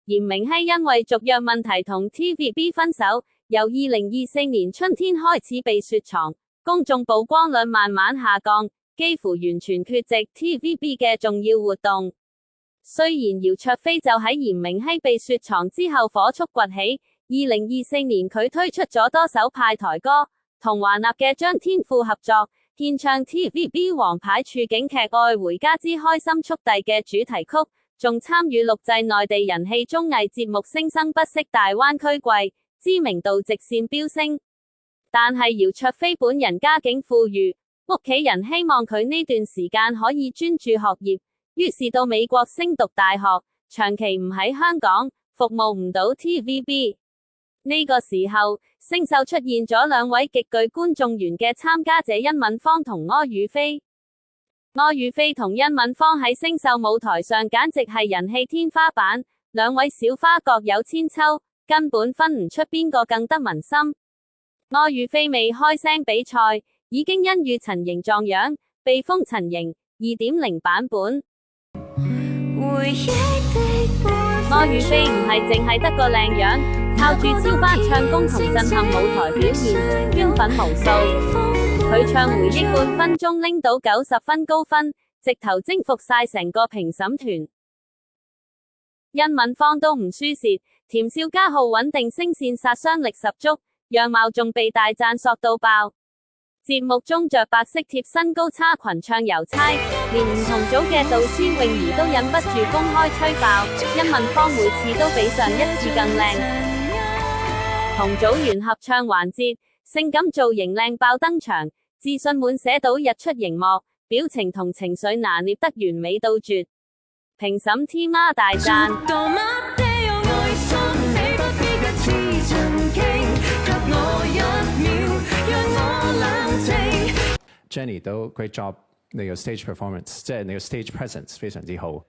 嚴明熙因為續約問題同 TVB 分手，由2024年春天開始被雪藏，公眾曝光率慢慢下降，幾乎完全缺席 TVB 嘅重要活動。雖然姚焯菲就喺嚴明熙被雪藏之後火速崛起，2024年佢推出咗多首派台歌，同華納嘅張天賦合作，獻唱 TVB 王牌處境劇《愛回家之開心速遞》嘅主題曲，仲參與錄製內地人氣綜藝節目《聲生不息大灣區季》，知名度直線飆升。但係姚焯菲本人家境富裕，屋企人希望佢呢段時間可以專注學業，於是到美國升讀大學，長期唔喺香港，服務唔到 TVB。呢個時候，星秀出現咗兩位極具觀眾緣嘅參加者殷敏芳同柯宇飛。柯宇飛同殷敏芳喺星秀舞台上簡直係人氣天花板，兩位小花各有千秋，根本分唔出邊個更得民心。柯宇飛未開聲比賽，已經因與陳瑩撞樣，被封陳瑩 2.0 版本。柯宇飛唔係淨係得個靚樣，靠住超班唱功同震撼舞台表現，圈粉無數。佢唱回憶半分鐘拎到90分高分，直頭征服晒成個評審團。殷敏芳都唔輸蝕，甜笑加號穩定聲線殺傷力十足，樣貌仲被大讚索到爆。節目中着白色貼身高叉裙唱郵差，連唔同組嘅導師泳兒都忍不住公開吹爆，殷敏芳每次都比上一次更靚。同組員合唱環節，性感造型靚爆登場，自信滿寫到日出熒幕，表情同情緒拿捏得完美到絕。評審 T 媽大讚。Jenny 都 great job， 你個 stage performance， 即係你個 stage presence 非常之好。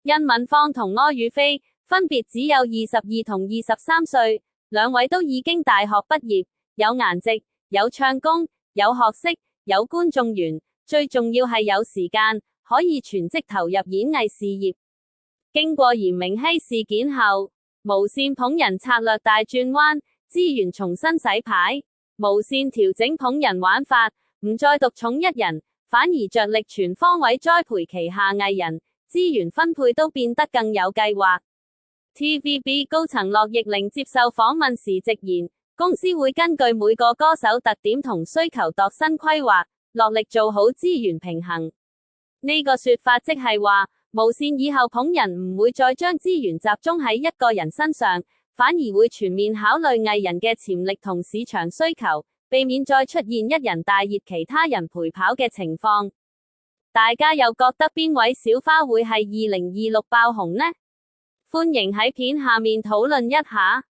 殷敏芳同柯宇飛分別只有22同23歲，兩位都已經大學畢業，有顏值，有唱功，有學識，有觀眾緣，最重要係有時間，可以全職投入演藝事業。經過嚴明熙事件後，無線捧人策略大轉彎，資源重新洗牌，無線調整捧人玩法，唔再獨寵一人，反而着力全方位栽培旗下藝人，資源分配都變得更有計劃。TVB 高層樂易玲接受訪問時直言，公司會根據每個歌手特點同需求度新規劃，落力做好資源平衡。呢個說法即係話，無線以後捧人唔會再將資源集中喺一個人身上，反而會全面考慮藝人嘅潛力同市場需求，避免再出現一人大熱其他人陪跑嘅情況。大家又覺得邊位小花會係2026爆紅呢？歡迎喺片下面討論一下。